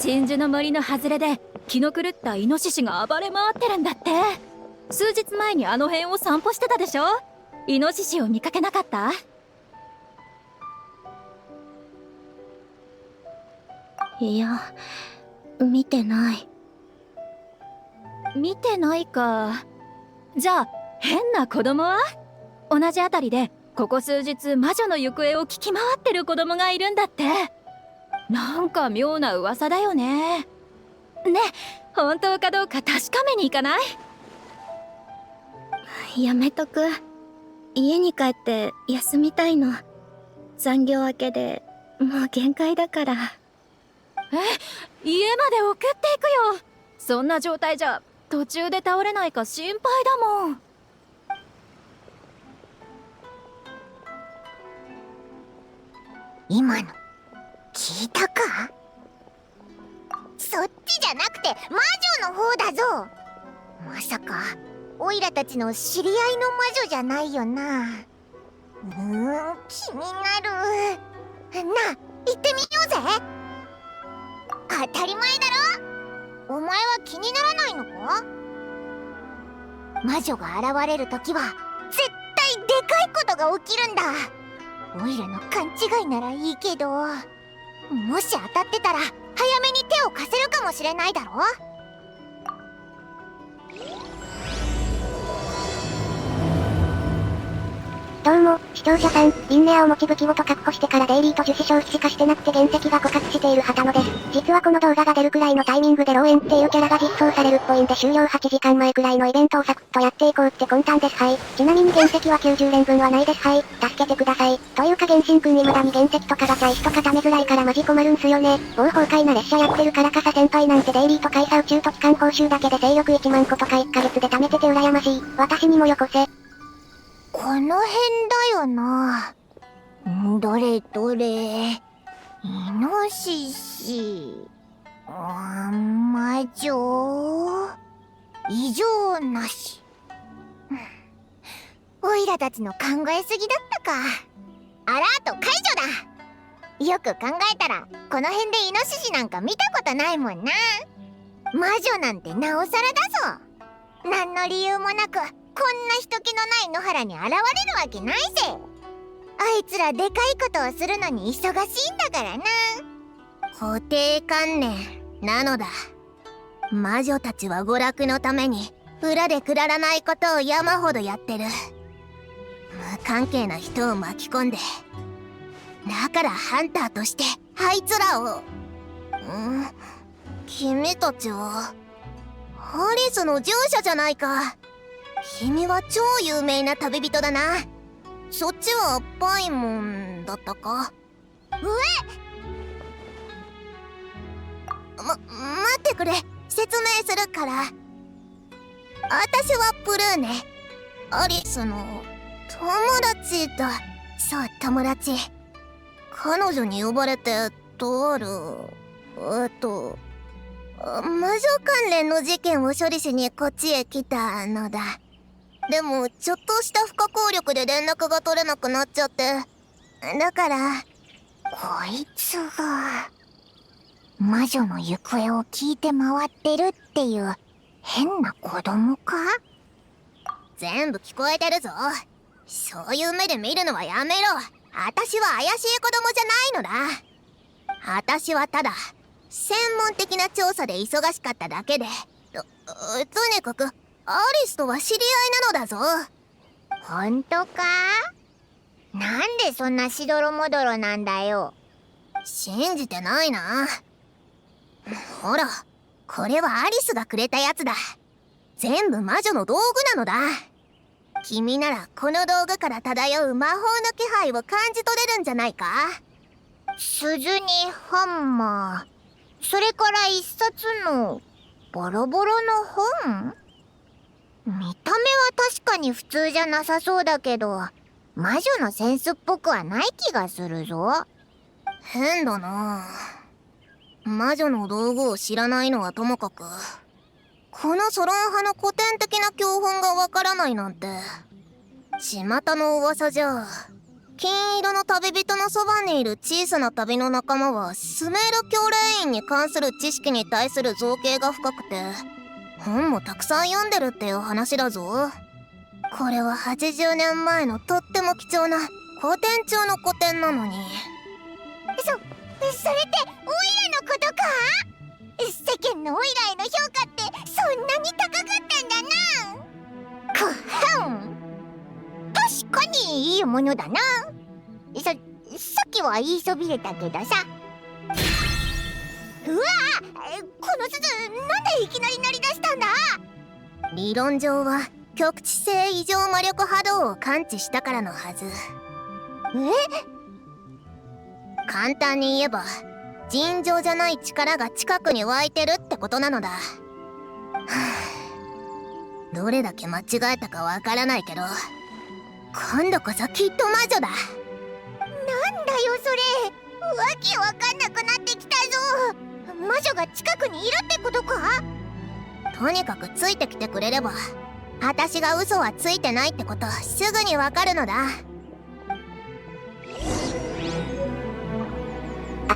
鎮守の森の外れで気の狂ったイノシシが暴れ回ってるんだって。数日前にあの辺を散歩してたでしょ。イノシシを見かけなかった？いや、見てない。見てないか。じゃあ変な子供は？同じあたりでここ数日魔女の行方を聞き回ってる子供がいるんだって。なんか妙な噂だよね。ね、本当かどうか確かめに行かない？やめとく。家に帰って休みたいの。残業明けでもう限界だから。家まで送っていくよ。そんな状態じゃ途中で倒れないか心配だもん。今の聞いたか？そっちじゃなくて魔女の方だぞ。まさかオイラたちの知り合いの魔女じゃないよな。気になる。なあ、行ってみようぜ。当たり前だろ。お前は気にならないのか？魔女が現れるときは絶対でかいことが起きるんだ。オイラの勘違いならいいけど、もし当たってたら早めに手を貸せるかもしれないだろ。どうも、視聴者さん、リンネアを持ち武器ごと確保してからデイリーと樹脂消費しかしてなくて原石が枯渇している畑野です。実はこの動画が出るくらいのタイミングでローエンっていうキャラが実装されるっぽいんで終了8時間前くらいのイベントをサクッとやっていこうって魂胆です。はい。ちなみに原石は90連分はないです。はい。助けてください。というか原神くん未だに原石とかガチャ石と固めづらいからマジ困るんすよね。もう崩壊な列車やってるからかさ先輩なんてデイリーと開催中と期間報酬だけで勢力1万個とか1ヶ月で貯めてて羨ましい。私にもよこせ。この辺だよな。どれどれ。イノシシ。魔女。異常なし。オイラたちの考えすぎだったか。アラート解除だ。よく考えたらこの辺でイノシシなんか見たことないもんな。魔女なんてなおさらだぞ。何の理由もなくこんな人気のない野原に現れるわけないぜ。あいつらでかいことをするのに忙しいんだからな。固定観念なのだ。魔女たちは娯楽のために裏でくだらないことを山ほどやってる。無関係な人を巻き込んで、だからハンターとしてあいつらを。君たちはハリスの従者じゃないか。君は超有名な旅人だな。そっちはパイモンだったか？待ってくれ。説明するから。私はプルーネ。アリスの友達だ。そう、友達。彼女に呼ばれてとある魔女関連の事件を処理しにこっちへ来たのだ。でもちょっとした不可抗力で連絡が取れなくなっちゃって、だからこいつが魔女の行方を聞いて回ってるっていう変な子供か？全部聞こえてるぞ。そういう目で見るのはやめろ。私は怪しい子供じゃないのだ。私はただ専門的な調査で忙しかっただけで、とにかくアリスとは知り合いなのだぞ。ほんとか？なんでそんなしどろもどろなんだよ。信じてないな。ほら、これはアリスがくれたやつだ。全部魔女の道具なのだ。君ならこの道具から漂う魔法の気配を感じ取れるんじゃないか？鈴にハンマー、それから一冊のボロボロの本？見た目は確かに普通じゃなさそうだけど、魔女のセンスっぽくはない気がするぞ。変だな。魔女の道具を知らないのはともかく、このソロン派の古典的な教本がわからないなんて。巷の噂じゃ金色の旅人のそばにいる小さな旅の仲間はスメール教霊院に関する知識に対する造形が深くて本もたくさん読んでるっていう話だぞ。これは80年前のとっても貴重な古典中の古典なのに。それってオイラのことか？世間のオイラへの評価ってそんなに高かったんだな。くふん、確かにいいものだな。さっきは言いそびれたけどさ。うわっ、この鈴なんでいきなり鳴り出したんだ？理論上は局地性異常魔力波動を感知したからのはず。簡単に言えば尋常じゃない力が近くに湧いてるってことなのだ。はあ、どれだけ間違えたかわからないけど今度こそきっと魔女だ。なんだよそれ、わけわかんなくなってきたぞ。魔女が近くにいるってことか？とにかくついてきてくれれば私が嘘はついてないってことすぐにわかるのだ。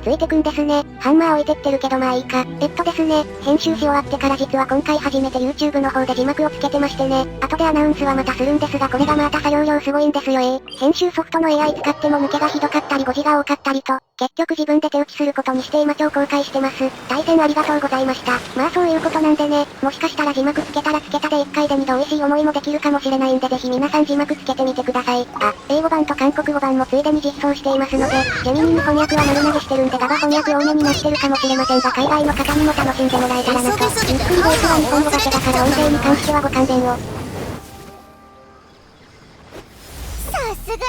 ついてくんですね。ハンマー置いてってるけどまあいいか。ですね、編集し終わってから実は今回初めて YouTube の方で字幕をつけてましてね。後でアナウンスはまたするんですがこれがまた作業量すごいんですよ。編集ソフトの AI 使っても抜けがひどかったり誤字が多かったりと、結局自分で手打ちすることにして今今日公開してます。大変ありがとうございました。まあそういうことなんでね、もしかしたら字幕つけたらつけたで1回で2度美味しい思いもできるかもしれないんでぜひ皆さん字幕つけてみてください。あ、英語版と韓国語版もついでに実装していますので、ジェミニに翻訳は丸投げしてるんでガバ翻訳多めになってるかもしれませんが海外の方にも楽しんでもらえたらなと。ゆっくりベースは日本語だけだから音声に関してはご勘弁を。さすがだぜ、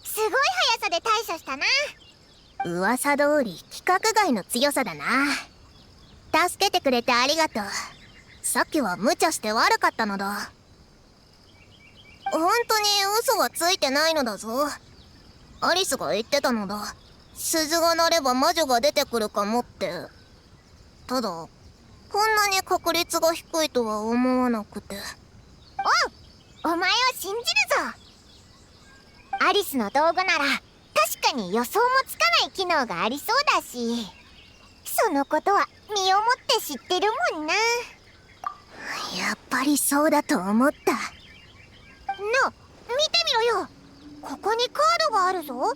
すごい速さで対処したな。噂通り規格外の強さだな。助けてくれてありがとう。さっきは無茶して悪かったのだ。本当に嘘はついてないのだぞ。アリスが言ってたのだ。鈴が鳴れば魔女が出てくるかもって。ただこんなに確率が低いとは思わなくて。お前を信じるぞ。アリスの道具なら確かに予想もつかない機能がありそうだし、そのことは身をもって知ってるもんな。やっぱりそうだと思った。な、見てみろよ。ここにカードがあるぞ。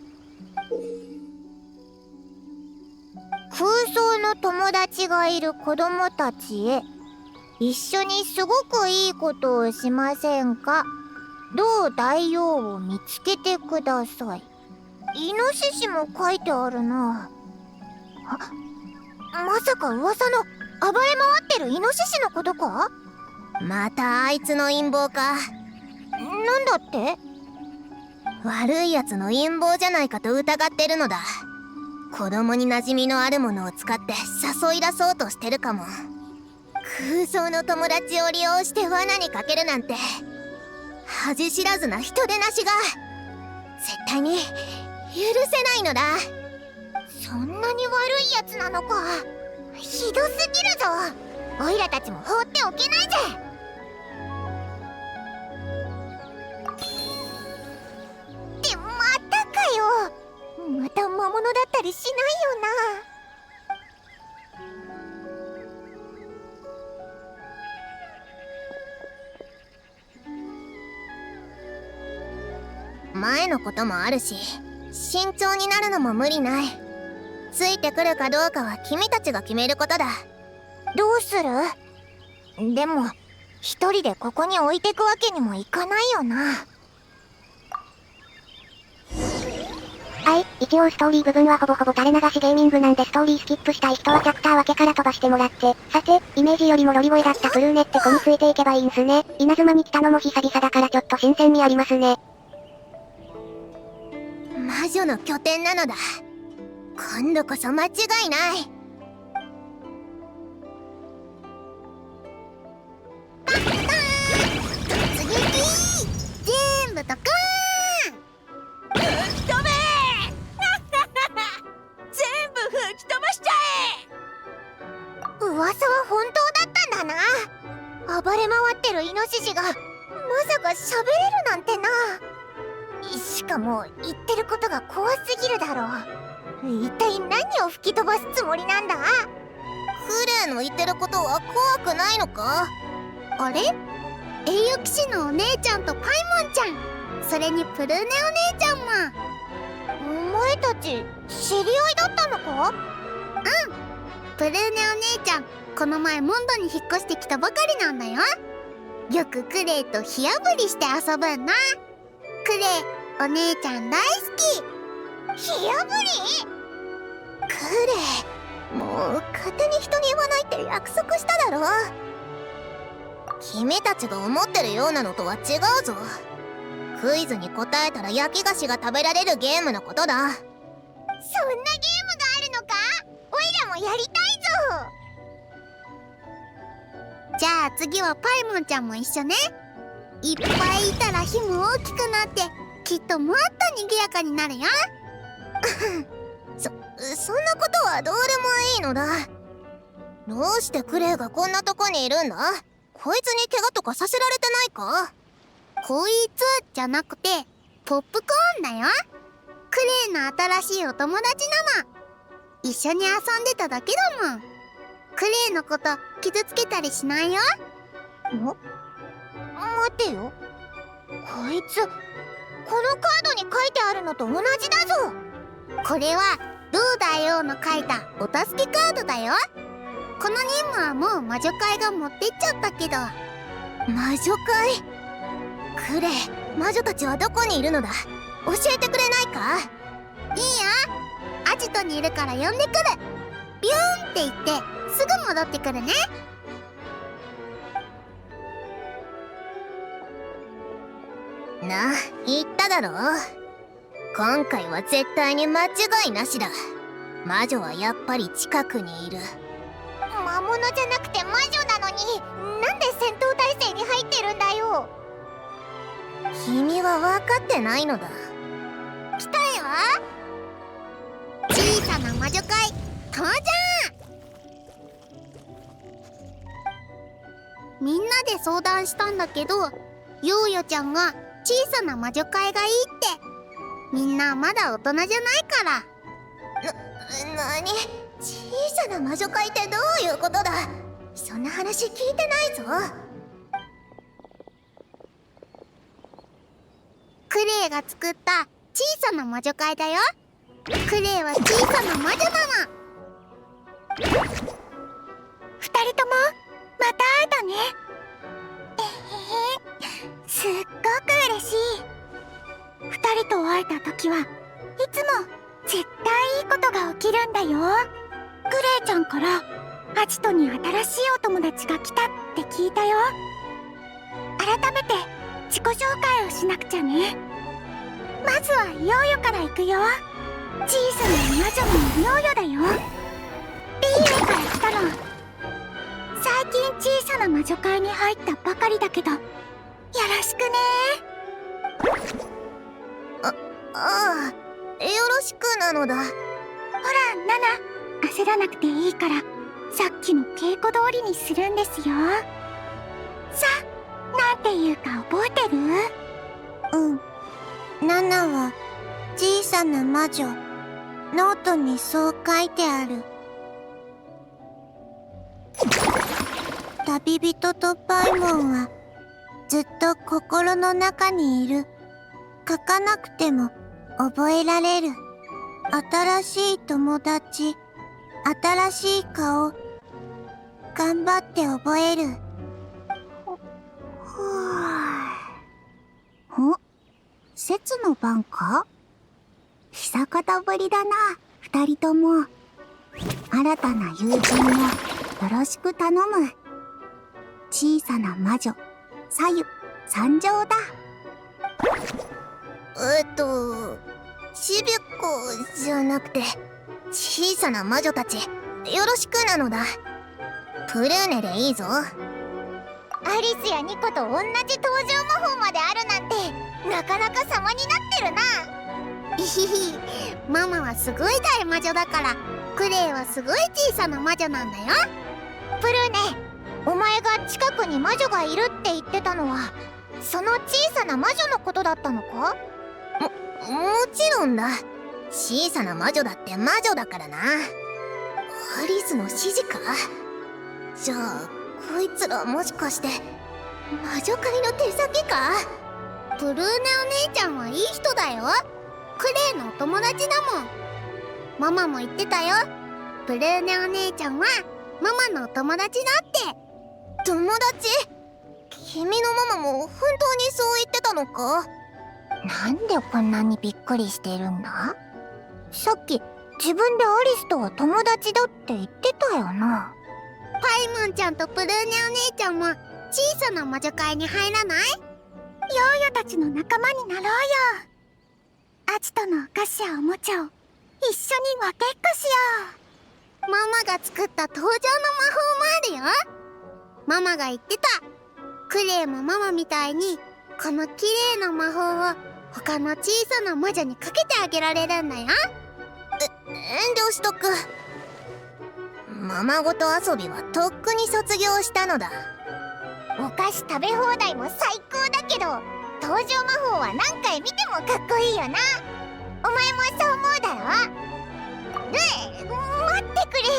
空想の友達がいる子供たちへ、一緒にすごくいいことをしませんか。同大王を見つけてください。イノシシも書いてあるな。まさか噂の暴れ回ってるイノシシのことか？またあいつの陰謀か。なんだって？悪いやつの陰謀じゃないかと疑ってるのだ。子供に馴染みのあるものを使って誘い出そうとしてるかも。空想の友達を利用して罠にかけるなんて恥知らずな人でなしが絶対に許せないのだ。そんなに悪いやつなのか。ひどすぎるぞ。オイラたちも放っておけないぜ。ってまたかよ。また魔物だったりしないよな。前のこともあるし慎重になるのも無理ない。ついてくるかどうかは君たちが決めることだ。どうする？でも一人でここに置いてくわけにもいかないよな。はい、一応ストーリー部分はほぼほぼ垂れ流しゲーミングなんでストーリースキップしたい人はチャプター分けから飛ばしてもらって。さて、イメージよりもロリ声だったブルーネって子についていけばいいんすね。稲妻に来たのも久々だからちょっと新鮮味ありますね。魔女の拠点なのだ。今度こそ間違いない。突撃全部とかーん。吹き飛べ全部吹き飛ばしちゃえ。噂は本当だったんだな。暴れ回ってるイノシシがまさか喋れるなんてな。しかもう言ってることが怖すぎるだろ。一体何を吹き飛ばすつもりなんだ？クレイの言ってることは怖くないのか？あれ？栄誉騎士のお姉ちゃんとパイモンちゃん、それにプルーネお姉ちゃんも。お前たち知り合いだったのか？プルーネお姉ちゃん、この前モンドに引っ越してきたばかりなんだよ。よくクレイと火あぶりして遊ぶんだ。クレイ、お姉ちゃん大好き。火あぶり？クレイ、もう勝手に人に言わないって約束しただろ。君たちが思ってるようなのとは違うぞ。クイズに答えたら焼き菓子が食べられるゲームのことだ。そんなゲームがあるのか？おいらもやりたいぞ。じゃあ次はパイモンちゃんも一緒ね。いっぱいいたら火も大きくなってきっともっと賑やかになるよ。そんなことはどうでもいいのだ。どうしてクレイがこんなとこにいるんだ？こいつに怪我とかさせられてないか？こいつじゃなくてポップコーンだよ。クレイの新しいお友達なの。一緒に遊んでただけだもん。クレイのこと傷つけたりしないよ。待てよ、こいつこのカードに書いてあるのと同じだぞ。これはドゥ大王の書いたお助けカードだよ。この任務はもう魔女会が持ってっちゃったけど。魔女会？クレイ、魔女たちはどこにいるのだ？教えてくれないか？いいよ、アジトにいるから呼んでくる。ビューンって言ってすぐ戻ってくるね。なあ、言っただろ。今回は絶対に間違いなしだ。魔女はやっぱり近くにいる。魔物じゃなくて魔女なのに、なんで戦闘態勢に入ってるんだよ。君は分かってないのだ。来たよ、小さな魔女会登場。みんなで相談したんだけど、ヨーヨちゃんが小さな魔女会がいいって。みんなまだ大人じゃないから。なに？小さな魔女会ってどういうことだ？そんな話聞いてないぞ。クレイが作った小さな魔女会だよ。クレイは小さな魔女なの。二人ともまた会えたね。すっごく嬉しい。二人と会えた時はいつも絶対いいことが起きるんだよ。クレイちゃんからアジトに新しいお友達が来たって聞いたよ。改めて自己紹介をしなくちゃね。まずはヨーヨから行くよ。小さな魔女のヨーヨだよ。ビールから来たの。最近小さな魔女会に入ったばかりだけどよろしくね。ああ、よろしくなのだ。ほらナナ、焦らなくていいからさっきの稽古通りにするんですよ。さあ、なんて言うか覚えてる？うん。ナナは小さな魔女。ノートにそう書いてある。旅人とパイモンはずっと心の中にいる。書かなくても覚えられる。新しい友達、新しい顔、頑張って覚える。節の番か？久方ぶりだな、二人とも。新たな友人もよろしく頼む。小さな魔女、さゆ参上だ。ちびっこじゃなくて、小さな魔女たち、よろしくなのだ。プルーネでいいぞ。アリスやニコと同じ登場魔法まであるなんてなかなか様になってるな。いひひ、ママはすごい大魔女だから、クレイはすごい小さな魔女なんだよ。プルーネ、お前が近くに魔女がいるって言ってたのはその小さな魔女のことだったのか？もちろんだ。小さな魔女だって魔女だからな。アリスの指示か。じゃあこいつらもしかして魔女界の手先か。ブルーネお姉ちゃんはいい人だよ。クレイのお友達だもん。ママも言ってたよ。ブルーネお姉ちゃんはママのお友達だって。友達？君のママも本当にそう言ってたのか？なんでこんなにびっくりしてるんだ？さっき自分でアリスとは友達だって言ってたよな。パイモンちゃんとブルーネお姉ちゃんも小さな魔女界に入らない？ヨーヨたちの仲間になろうよ。アジトのお菓子やおもちゃを一緒に分けっこしよう。ママが作った登場の魔法もあるよ。ママが言ってた。クレイもママみたいにこの綺麗な魔法を他の小さな魔女にかけてあげられるんだよ。遠慮しとく。ままごと遊びはとっくに卒業したのだ。お菓子食べ放題も最高だけど、登場魔法は何回見てもかっこいいよな。お前もそう思うだろ？待ってくれ。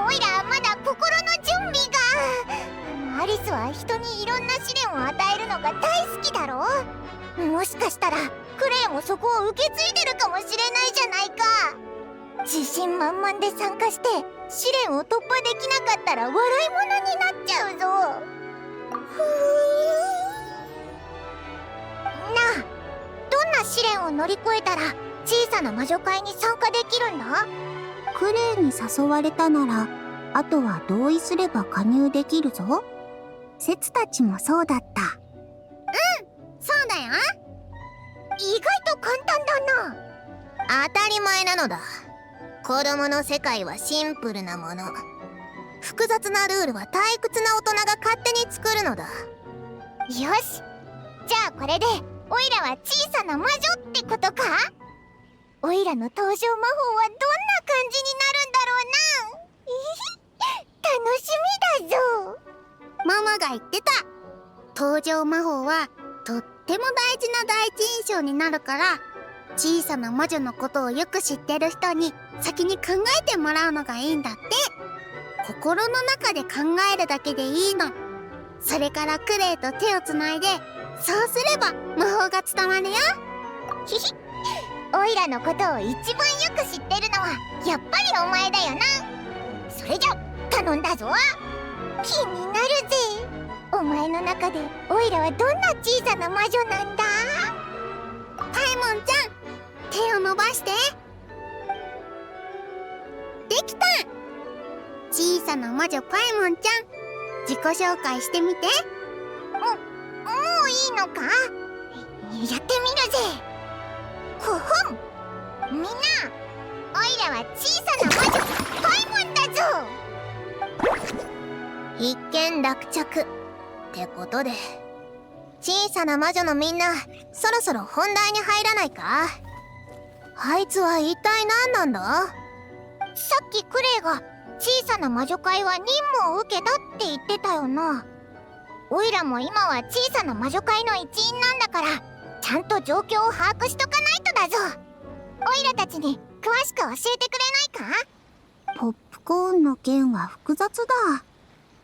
おいらまだ心の準備が。アリスは人にいろんな試練を与えるのが大好きだろ。もしかしたらクレイもそこを受け継いでるかもしれないじゃないか。自信満々で参加して試練を突破できなかったら笑い物になっちゃうぞ。なあ、どんな試練を乗り越えたら小さな魔女会に参加できるんだ？クレイに誘われたなら、あとは同意すれば加入できるぞ。セツたちもそうだった。そうだよ。意外と簡単だな。当たり前なのだ。子供の世界はシンプルなもの。複雑なルールは退屈な大人が勝手に作るのだ。よし、じゃあこれでオイラは小さな魔女ってことか？オイラの登場魔法はどんな感じになるんだろうな。楽しみだぞ。ママが言ってた。登場魔法はとっても大事な第一印象になるから、小さな魔女のことをよく知ってる人に先に考えてもらうのがいいんだって。心の中で考えるだけでいいの。それからクレイと手をつないで、そうすれば魔法が伝わるよ。ひひ、オイラのことを一番よく知ってるのはやっぱりお前だよな。それじゃ頼んだぞ。気になるぜ。お前の中でオイラはどんな小さな魔女なんだ？パイモンちゃん、手を伸ばして。できた。小さな魔女パイモンちゃん、自己紹介してみて。もういいのか？やってみるぜ。ほほん。みんな、オイラは小さな魔女パイモンだぞ。一件落着ってことで、小さな魔女のみんな、そろそろ本題に入らないか？あいつは一体何なんだ？さっきクレイが小さな魔女会は任務を受けたって言ってたよな。オイラも今は小さな魔女会の一員なんだから、ちゃんと状況を把握しとかないとだぞ。オイラたちに詳しく教えてくれないか？ポップコーンの件は複雑だ。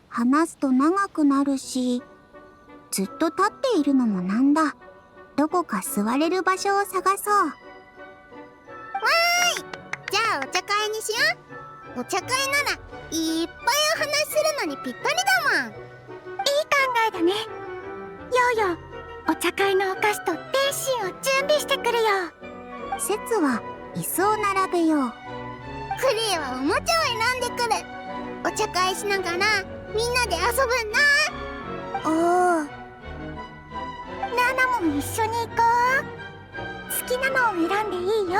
話すと長くなるし、ずっと立っているのもなんだ。どこか座れる場所を探そう。じゃあお茶会にしよう。お茶会ならいっぱいお話しするのにぴったりだもん。いい考えだね。ヨーヨー、お茶会のお菓子と点心を準備してくるよ。セツは椅子を並べよう。クレイはおもちゃを選んでくる。お茶会しながらみんなで遊ぶんだ。おー。ナナも一緒に行こう。好きなのを選んでいいよ。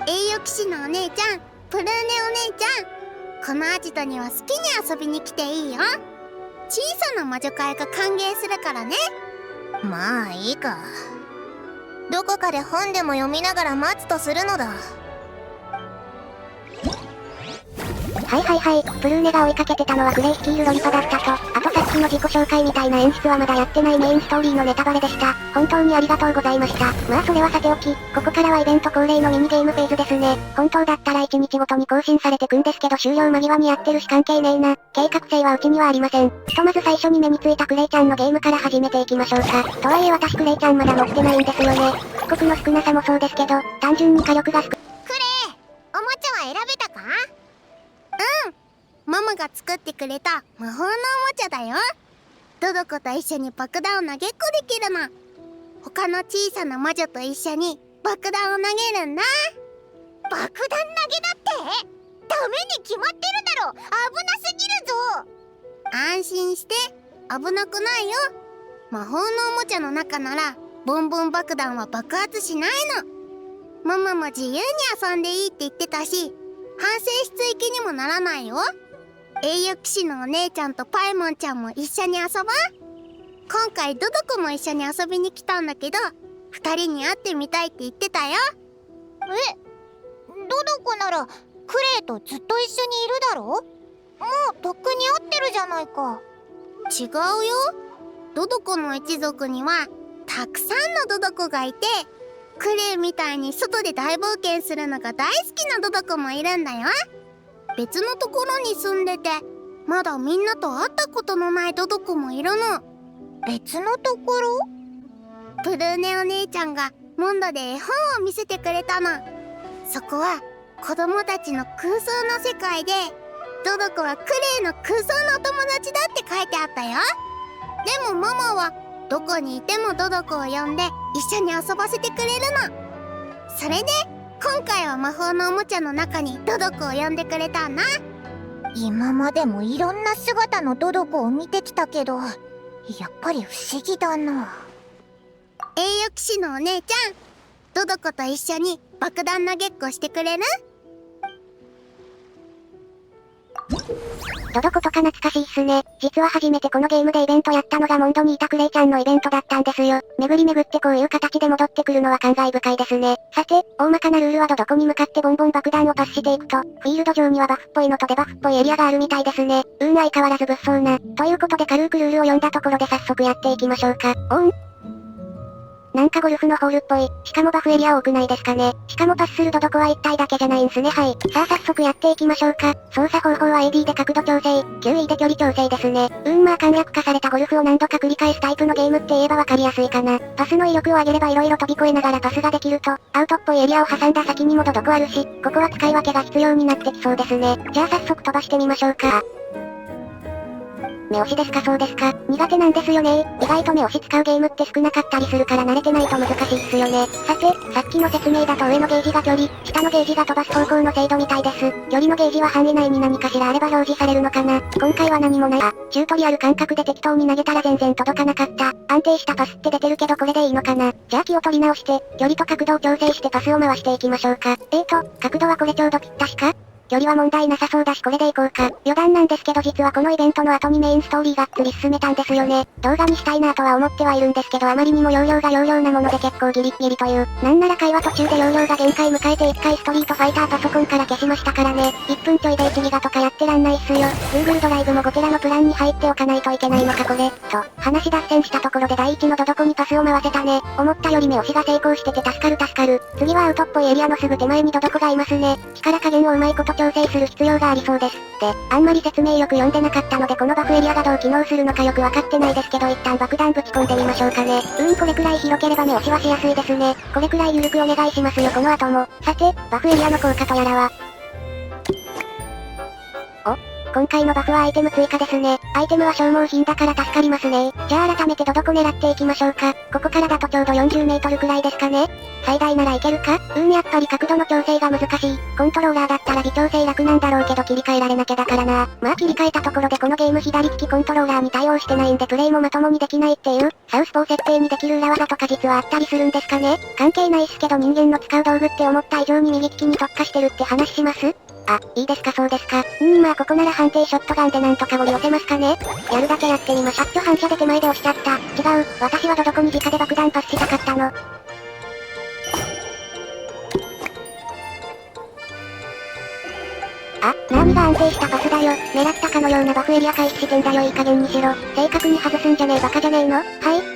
栄誉騎士のお姉ちゃん、プルーネお姉ちゃん、このアジトには好きに遊びに来ていいよ。小さな魔女会が歓迎するからね。まあいいか。どこかで本でも読みながら待つとするのだ。はいはいはい、ブルーネが追いかけてたのはグレイ率いるロリパだったと。あとさっききの自己紹介みたいな演出はまだやってないメインストーリーのネタバレでした。本当にありがとうございました。まあそれはさておき、ここからはイベント恒例のミニゲームフェーズですね。本当だったら1日ごとに更新されてくんですけど終了間際にやってるし関係ねえな。計画性はうちにはありません。ひとまず最初に目についたクレイちゃんのゲームから始めていきましょうか。とはいえ私クレイちゃんまだ持ってないんですよね。復刻の少なさもそうですけど、単純に火力が少クレイ、おもちゃは選べたか？ママが作ってくれた魔法のおもちゃだよ。ドドコと一緒に爆弾を投げっこできるの。他の小さな魔女と一緒に爆弾を投げるんだ。爆弾投げだってダメに決まってるだろ。危なすぎるぞ。安心して、危なくないよ。魔法のおもちゃの中ならボンボン爆弾は爆発しないの。ママも自由に遊んでいいって言ってたし、反省室行きにもならないよ。栄誉騎士のお姉ちゃんとパイモンちゃんも一緒に遊ぼう。今回ドドコも一緒に遊びに来たんだけど、二人に会ってみたいって言ってたよ。ドドコならクレイとずっと一緒にいるだろ。もうとっくに会ってるじゃないか。違うよ。ドドコの一族にはたくさんのドドコがいて、クレイみたいに外で大冒険するのが大好きなドドコもいるんだよ。別のところに住んでて、まだみんなと会ったことのないドドコもいるの。別のところ？プルーネお姉ちゃんがモンドで絵本を見せてくれたの。そこは子供たちの空想の世界で、ドドコはクレイの空想のお友達だって書いてあったよ。でもママはどこにいてもドドコを呼んで一緒に遊ばせてくれるの。それで今回は魔法のおもちゃの中にドドコを呼んでくれたんだ。今までもいろんな姿のドドコを見てきたけど、やっぱり不思議だな。栄誉騎士のお姉ちゃん、ドドコと一緒に爆弾投げっこしてくれる？ドドコとか懐かしいっすね。実は初めてこのゲームでイベントやったのがモンドにいたクレイちゃんのイベントだったんですよ。巡り巡ってこういう形で戻ってくるのは感慨深いですね。さて、大まかなルールはドドコに向かってボンボン爆弾をパスしていくと、フィールド上にはバフっぽいのとデバフっぽいエリアがあるみたいですね。相変わらず物騒な。ということで軽くルールを読んだところで早速やっていきましょうか。なんかゴルフのホールっぽい。しかもバフエリア多くないですかね。しかもパスするドドコは1体だけじゃないんすね。はい。さあ早速やっていきましょうか。操作方法は AD で角度調整、QE で距離調整ですね。まあ簡略化されたゴルフを何度か繰り返すタイプのゲームって言えばわかりやすいかな。パスの威力を上げれば色々飛び越えながらパスができると、アウトっぽいエリアを挟んだ先にもドドコあるし、ここは使い分けが必要になってきそうですね。じゃあ早速飛ばしてみましょうか。目押しですか？そうですか。苦手なんですよね。意外と目押し使うゲームって少なかったりするから慣れてないと難しいっすよね。さて、さっきの説明だと上のゲージが距離、下のゲージが飛ばす方向の精度みたいです。距離のゲージは範囲内に何かしらあれば表示されるのかな。今回は何もない。チュートリアル感覚で適当に投げたら全然届かなかった。安定したパスって出てるけどこれでいいのかな。じゃあ気を取り直して、距離と角度を調整してパスを回していきましょうか。角度はこれちょうどぴったしか？距離は問題なさそうだしこれでいこうか。余談なんですけど実はこのイベントの後にメインストーリーがっつり進めたんですよね。動画にしたいなとは思ってはいるんですけどあまりにも容量が容量なもので結構ギリッギリという。なんなら会話途中で容量が限界迎えて1回ストリートファイターパソコンから消しましたからね。1分ちょいで1ギガとかやってらんないっすよ。Google ドライブも5テラのプランに入っておかないといけないのかこれ。と、話脱線したところで第1のドドコにパスを回せたね。思ったより目押しが成功してて助かる。次はアウトっぽいエリアのすぐ手前にドドコがいますね。力加減をうまいこと調整する必要がありそうです。で、あんまり説明よく読んでなかったのでこのバフエリアがどう機能するのかよくわかってないですけど一旦爆弾ぶち込んでみましょうかね。これくらい広ければ目押しはしやすいですね。これくらい緩くお願いしますよこの後も。さて、バフエリアの効果とやらは。今回のバフはアイテム追加ですね。アイテムは消耗品だから助かりますね。じゃあ改めてドドコ狙っていきましょうか。ここからだとちょうど40メートルくらいですかね。最大ならいけるか？やっぱり角度の調整が難しい。コントローラーだったら微調整楽なんだろうけど切り替えられなきゃだからな。まあ切り替えたところでこのゲーム左利きコントローラーに対応してないんでプレイもまともにできないっていう、サウスポー設定にできる裏技とか実はあったりするんですかね。関係ないっすけど人間の使う道具って思った以上に右利きに特化してるって話します？いいですかそうですか。まあここなら判定ショットガンでなんとかゴリ押せますかね。やるだけやってみましょう。反射で手前で押しちゃった。違う、私はドドコに直で爆弾パスしたかったの。ナーミが安定したパスだよ。狙ったかのようなバフエリア回避してんだよ、いい加減にしろ。正確に外すんじゃねえバカじゃねえの？はい、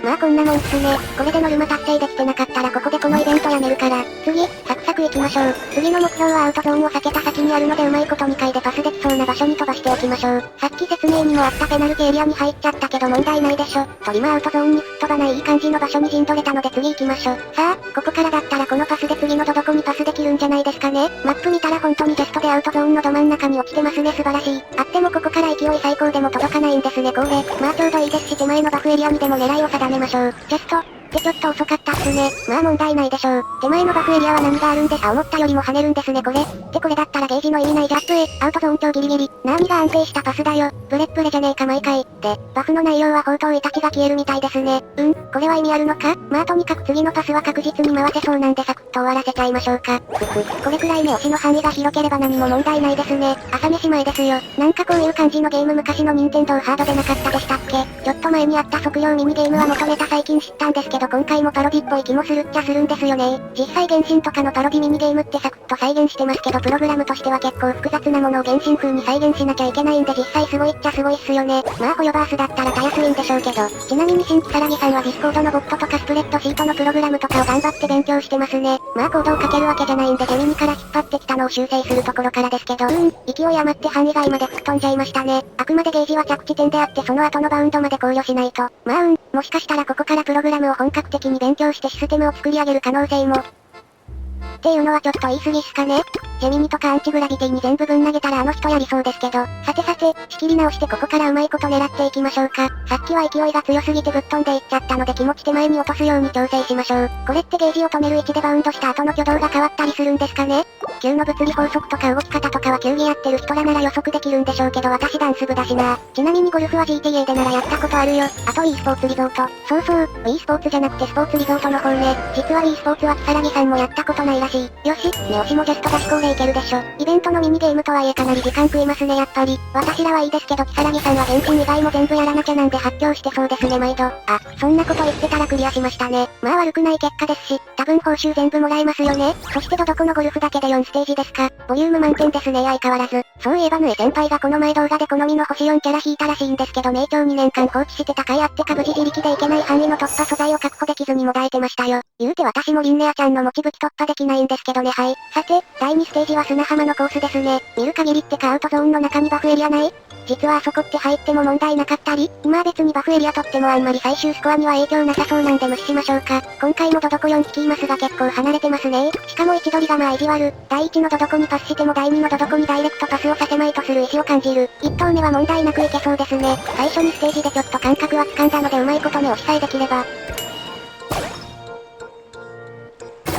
まあこんなもんっすね。これでノルマ達成できてなかったらここでこのイベントやめるから。次、サクサク行きましょう。次の目標はアウトゾーンを避けた先にあるのでうまいこと2回でパスできそうな場所に飛ばしておきましょう。さっき説明にもあったペナルティエリアに入っちゃったけど問題ないでしょ。トリマアウトゾーンに吹っ飛ばないいい感じの場所に陣取れたので次行きましょう。さあ、ここからだったらこのパスで次のどこにパスできるんじゃないですかね。マップ見たら本当にジェストでアウトゾーンのど真ん中に落ちてますね、素晴らしい。あってもここから勢い最高でも届かないんですね、これ。まあちょうどいいですし手前のバフエリアにでも狙いを定めましょう。ジェストってちょっと遅かったっすね。まあ問題ないでしょう。手前のバフエリアは何があるんですか？思ったよりも跳ねるんですねこれ。ってこれだったらゲージの意味ないジャップへ。アウトゾーン超ギリギリ。ナーミが安定したパスだよ。ブレップレじゃねえか毎回。で、バフの内容は宝刀イタチが消えるみたいですね。これは意味あるのか？まあとにかく次のパスは確実に回せそうなんでサクッと終わらせちゃいましょうか。これくらい目押しの範囲が広ければ何も問題ないですね。朝飯前ですよ。なんかこういう感じのゲーム昔の任天堂ハードでなかったでしたっけ？ちょっと前にあった測量ミニゲームは元ネタ最近知ったんですけど今回もパロディっぽい気もするっちゃするんですよね。実際原神とかのパロディミニゲームってサクッと再現してますけどプログラムとしては結構複雑なものを原神風に再現しなきゃいけないんで実際すごいっちゃすごいっすよね。まあホヨバースだったらたやすいんでしょうけど。ちなみに新規さらぎさんはディスコードのボットとかスプレッドシートのプログラムとかを頑張って勉強してますね。まあコードをかけるわけじゃないんでジェミニから引っ張ってきたのを修正するところからですけど勢い余って範囲外まで吹っ飛んじゃいましたね。あくまでゲージは着地点であってその後のバウンドまで考慮しないと。まあもしかしたらここからプログラムを本格的に勉強してシステムを作り上げる可能性も。っていうのはちょっと言い過ぎっすかね。ジェミニとかアンチグラビティに全部ぶん投げたらあの人やりそうですけど。さてさて、仕切り直してここからうまいこと狙っていきましょうか。さっきは勢いが強すぎてぶっ飛んでいっちゃったので気持ち手前に落とすように調整しましょう。これってゲージを止める位置でバウンドした後の挙動が変わったりするんですかね。急の物理法則とか動き方とかは球技やってる人らなら予測できるんでしょうけど私ダンス部だしな。ちなみにゴルフは GTA でならやったことあるよ。あと e スポーツリゾート。そうそう、e スポーツじゃなくてスポーツリゾートの方ね。実は e スポーツはキサラギさんもやったことないらしい。よし、ね押しもジェスト出し校でいけるでしょ。イベントのミニゲームとはいえかなり時間食いますねやっぱり。私らはいいですけどキサラギさんは原神以外も全部やらなきゃなんで発狂してそうですね毎度。あ、そんなこと言ってたらクリアしましたね。まあ悪くない結果ですし、多分報酬全部もらえますよね。そしてどこのゴルフだけで4ステージですか。ボリューム満点ですね相変わらず。そういえばヌエ先輩がこの前動画で好みの星4キャラ引いたらしいんですけど名調2年間放置してた甲斐あってか無事自力でいけない範囲の突破素材を確保できずにもだえてましたよ。言うて私もリンネアちゃんの持ち武器突破できないんですけどねはい。さて、第2ステージは砂浜のコースですね。見る限りってかアウトゾーンの中にバフエリアない？実はあそこって入っても問題なかったり、まあ別にバフエリア取ってもあんまり最終スコアには影響なさそうなんで無視しましょうか。今回もドドコ4匹いますが結構離れてますね。しかも位置取りがまあ意地悪。第1のドドコにパスしても第2のドドコにダイレクトパスをさせまいとする意思を感じる。1投目は問題なくいけそうですね。最初にステージでちょっと感覚は掴んだのでうまいこと目押しさえできれば。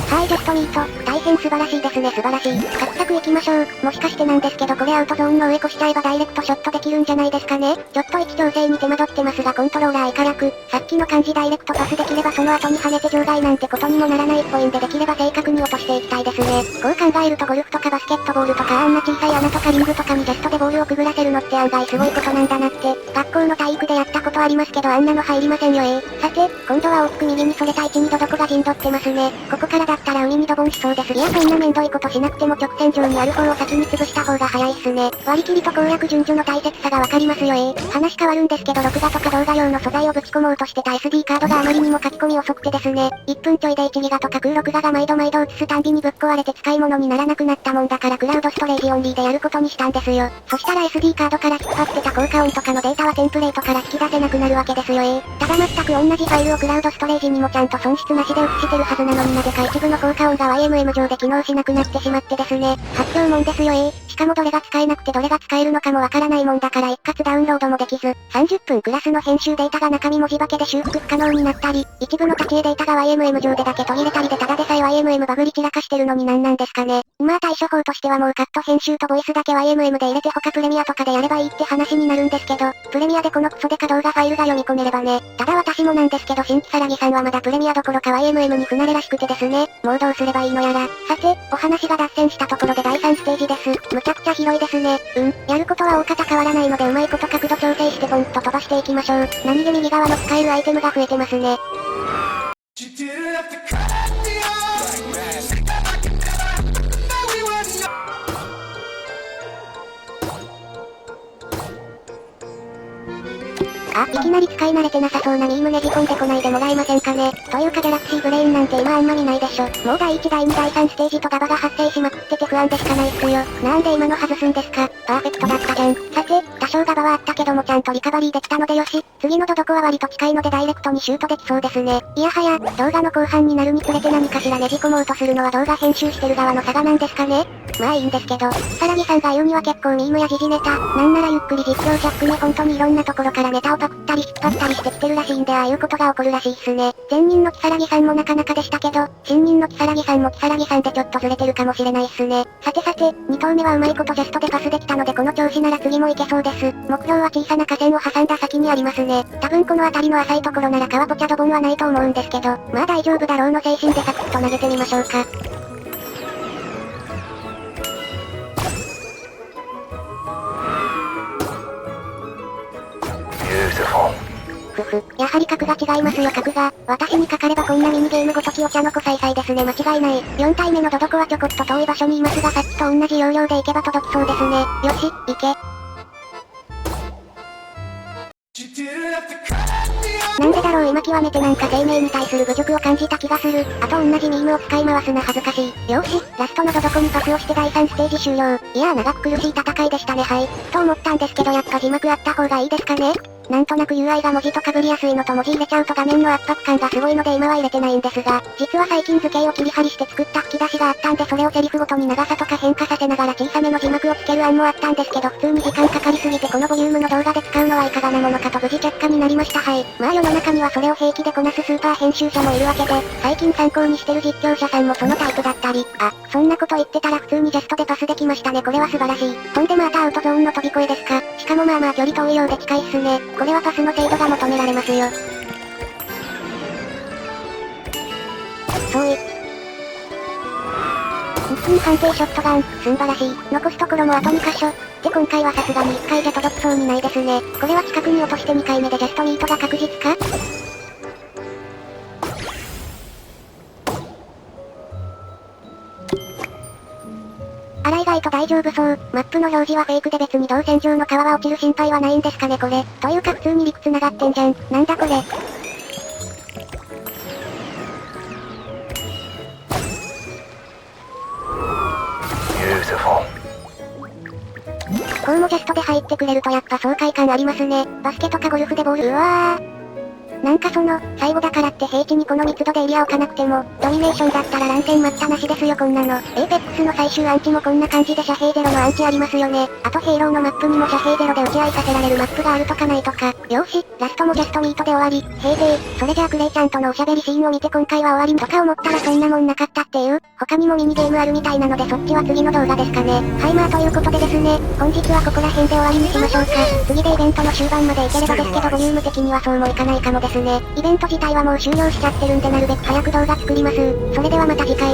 はいジェストミート、大変素晴らしいですね素晴らしい。サクサク行きましょう。もしかしてなんですけどこれアウトゾーンの上越しちゃえばダイレクトショットできるんじゃないですかね。ちょっと位置調整に手間取ってますがコントローラーいからく。さっきの感じダイレクトパスできればその後に跳ねて場外なんてことにもならないっぽいんでできれば正確に落としていきたいですね。こう考えるとゴルフとかバスケットボールとかあんな小さい穴とかリングとかにジェストでボールをくぐらせるのって案外すごいことなんだなって。学校の体育でやったことありますけどあんなの入りませんよさて、今度は大きく右にそれた位置にドドコが陣取ってますね。ここからだったら海にドボンしそうです。いやそんなめんどいことしなくても直線上にある方を先に潰した方が早いっすね。割り切りと攻略順序の大切さがわかりますよ話変わるんですけど録画とか動画用の素材をぶち込もうとしてた SD カードがあまりにも書き込み遅くてですね。1分ちょいで1ギガとか空録画が毎度映すたんびにぶっ壊れて使い物にならなくなったもんだからクラウドストレージオンリーでやることにしたんですよ。そしたら SD カードから引っ張ってた効果音とかのデータはテンプレートから引き出せなくなるわけですよただ全く同じファイルをクラウドストレージにもちゃんと損失なしで映してるはずなのになぜか一部の効果音が YMM 上で機能しなくなってしまってですね。発狂もんですよしかもどれが使えなくてどれが使えるのかもわからないもんだから一括ダウンロードもできず、30分クラスの編集データが中身文字化けで修復不可能になったり、一部の立ち絵データが YMM 上でだけ途切れたりでただでさえ YMM バグり散らかしてるのになんですかね。まあ対処法としてはもうカット編集とボイスだけ YMM で入れて他プレミアとかでやればいいって話になるんですけど、プレミアでこのクソデカ動画ファイルが読み込めればね。ただ私もなんですけど新規さらぎさんはまだプレミアどころか YMM に不慣れらしくてですね。もうどうすればいいのやら。さて、お話が脱線したところで第3ステージです。むちゃくちゃ広いですね。やることは大方変わらないのでうまいこと角度調整してポンと飛ばしていきましょう。何気右側の使えるアイテムが増えてますね。あ、いきなり使い慣れてなさそうなミームねじ込んでこないでもらえませんかね。というかギャラクシーブレインなんて今あんま見ないでしょ。もう第1第2第3ステージとガバが発生しまくってて不安でしかないっすよ。なんで今の外すんですか。パーフェクトだったじゃん。さて、多少ガバはあったけどもちゃんとリカバリーできたのでよし。次のドドコは割と近いのでダイレクトにシュートできそうですね。いやはや、動画の後半になるにつれて何かしらねじ込もうとするのは動画編集してる側の差がなんですかね。まあいいんですけど、さらぎさんが言うには結構ミームや時事ネタ、なんならゆっくり実況者含め本当にいろんなところからネタをパクったり引っ張ったりしてきてるらしいんでああいうことが起こるらしいっすね。前任のキサラギさんもなかなかでしたけど、新任のキサラギさんもキサラギさんでちょっとずれてるかもしれないっすね。さてさて、2投目はうまいことジャストでパスできたのでこの調子なら次もいけそうです。目標は小さな河川を挟んだ先にありますね。多分この辺りの浅いところなら川ポチャドボンはないと思うんですけど、まあ大丈夫だろうの精神でサクッと投げてみましょうか。やはり格が違いますよ格が。私にかかればこんなミニゲームごときお茶の子さいさいですね間違いない。4体目のドドコはちょこっと遠い場所にいますがさっきと同じ要領で行けば届きそうですね。よし、行け。なんでだろう今極めてなんか生命に対する侮辱を感じた気がする。あと同じミームを使い回すな恥ずかしい。よし、ラストのドドコにパスをして第3ステージ終了。いやー長く苦しい戦いでしたねはい。と思ったんですけどやっぱ字幕あった方がいいですかね。なんとなく UI が文字と被りやすいのと文字入れちゃうと画面の圧迫感がすごいので今は入れてないんですが、実は最近図形を切り張りして作った吹き出しがあったんでそれをセリフごとに長さとか変化させながら小さめの字幕をつける案もあったんですけど普通に時間かかりすぎてこのボリュームの動画で使うのはいかがなものかと無事却下になりましたはい。まあ世の中にはそれを平気でこなすスーパー編集者もいるわけで、最近参考にしてる実況者さんもそのタイプだったり、あ、そんなこと言ってたら普通にジャストでパスできましたねこれは素晴らしい。とんでまたアウトゾーンの飛び越えですか。しかもまあまあ距離遠いようで近いっすね。これはパスの精度が求められますよ。そうい。一気に判定ショットガン、すんばらしい。残すところもあと2箇所。で今回はさすがに1回じゃ届きそうにないですね。これは近くに落として2回目でジャストミートが確実か？あら意外と大丈夫そう。マップの表示はフェイクで別に動線上の川は落ちる心配はないんですかねこれ。というか普通に陸繋がってんじゃん。なんだこれ。こうもジャストで入ってくれるとやっぱ爽快感ありますね。バスケとかゴルフでボールうわー。なんか最後だからって平地にこの密度でエリア置かなくても、ドミネーションだったら乱戦待ったなしですよこんなの。エイペックスの最終アンチもこんな感じで遮蔽ゼロのアンチありますよね。あとヘイローのマップにも遮蔽ゼロで打ち合いさせられるマップがあるとかないとか。よーし、ラストもジャストミートで終わり。へいへい、それじゃあクレイちゃんとのおしゃべりシーンを見て今回は終わりとか思ったらそんなもんなかったっていう。他にもミニゲームあるみたいなのでそっちは次の動画ですかね。はいまあということでですね、本日はここら辺で終わりにしましょうか。次でイベントの終盤までいければですけどボリューム的にはそうもいかないかもですね。イベント自体はもう終了しちゃってるんでなるべく早く動画作ります。それではまた次回。